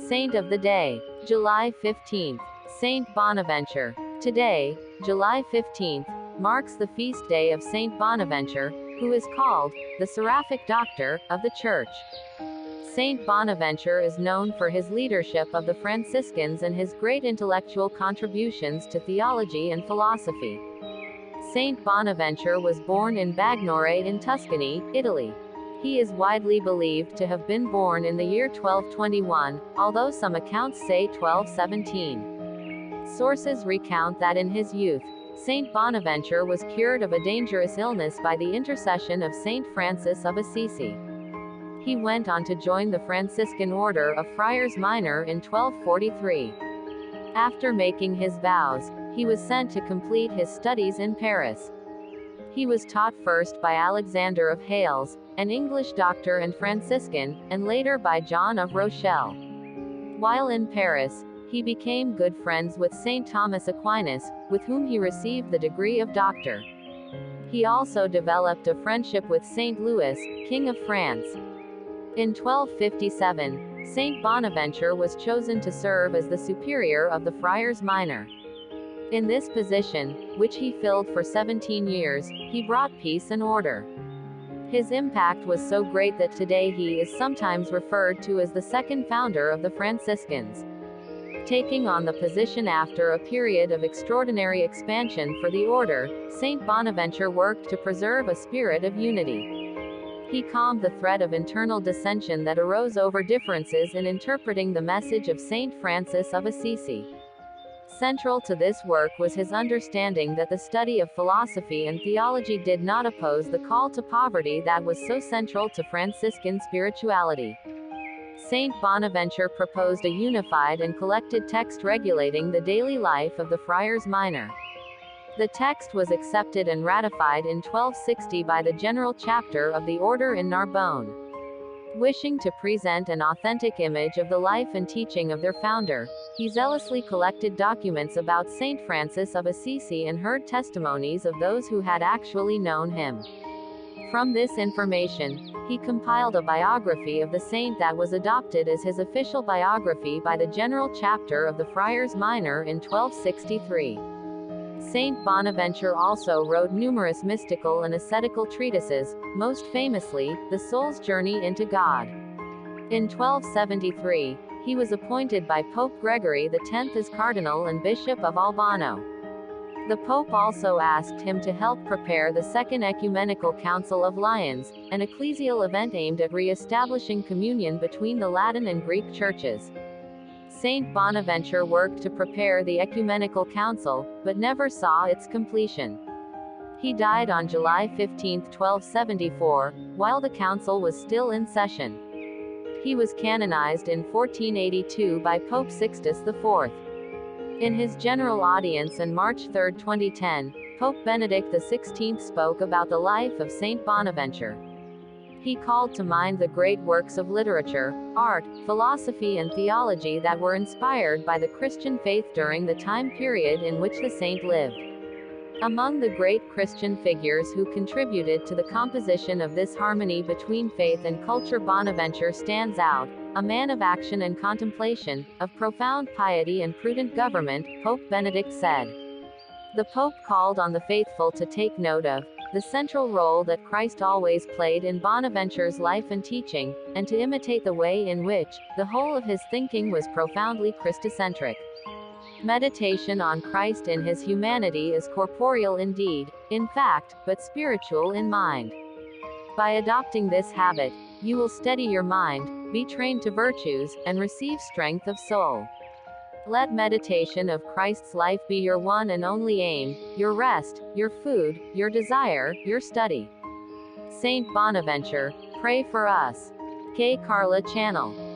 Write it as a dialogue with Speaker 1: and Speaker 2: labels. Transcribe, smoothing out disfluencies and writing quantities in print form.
Speaker 1: Saint of the Day, July 15th, Saint Bonaventure. Today, July 15th, marks the feast day of Saint Bonaventure, who is called the Seraphic Doctor of the Church. Saint Bonaventure is known for his leadership of the Franciscans and his great intellectual contributions to theology and philosophy. Saint Bonaventure was born in Bagnore in Tuscany, Italy. He is widely believed to have been born in the year 1221, although some accounts say 1217. Sources recount that in his youth, Saint Bonaventure was cured of a dangerous illness by the intercession of Saint Francis of Assisi. He went on to join the Franciscan order of Friars Minor in 1243. After making his vows, he was sent to complete his studies in Paris. He was taught first by Alexander of Hales, an English doctor and Franciscan, and later by John of Rochelle. While in Paris, he became good friends with Saint Thomas Aquinas, with whom he received the degree of doctor. He also developed a friendship with Saint Louis, King of France. In 1257, Saint Bonaventure was chosen to serve as the superior of the Friars Minor. In this position, which he filled for 17 years, he brought peace and order. His impact was so great that today he is sometimes referred to as the second founder of the Franciscans. Taking on the position after a period of extraordinary expansion for the order, Saint Bonaventure worked to preserve a spirit of unity. He calmed the threat of internal dissension that arose over differences in interpreting the message of Saint Francis of Assisi. Central to this work was his understanding that the study of philosophy and theology did not oppose the call to poverty that was so central to Franciscan spirituality. Saint Bonaventure proposed a unified and collected text regulating the daily life of the Friars Minor. The text was accepted and ratified in 1260 by the General Chapter of the Order in Narbonne. Wishing to present an authentic image of the life and teaching of their founder, he zealously collected documents about Saint Francis of Assisi and heard testimonies of those who had actually known him. From this information, he compiled a biography of the saint that was adopted as his official biography by the General Chapter of the Friars Minor in 1263. Saint Bonaventure also wrote numerous mystical and ascetical treatises, most famously, The Soul's Journey into God. In 1273, he was appointed by Pope Gregory X as Cardinal and Bishop of Albano. The Pope also asked him to help prepare the Second Ecumenical Council of Lyons, an ecclesial event aimed at re-establishing communion between the Latin and Greek churches. Saint Bonaventure worked to prepare the Ecumenical Council, but never saw its completion. He died on July 15, 1274, while the council was still in session. He was canonized in 1482 by Pope Sixtus IV. In his general audience on March 3, 2010, Pope Benedict XVI spoke about the life of Saint Bonaventure. He called to mind the great works of literature, art, philosophy and theology that were inspired by the Christian faith during the time period in which the saint lived. Among the great Christian figures who contributed to the composition of this harmony between faith and culture, Bonaventure stands out, a man of action and contemplation, of profound piety and prudent government, Pope Benedict said. The Pope called on the faithful to take note of the central role that Christ always played in Bonaventure's life and teaching, and to imitate the way in which the whole of his thinking was profoundly Christocentric. Meditation on Christ in his humanity is corporeal indeed, in fact, but spiritual in mind. By adopting this habit, you will steady your mind, be trained to virtues, and receive strength of soul. Let meditation of Christ's life be your one and only aim, your rest, your food, your desire, your study. Saint Bonaventure, pray for us. Carla Channel.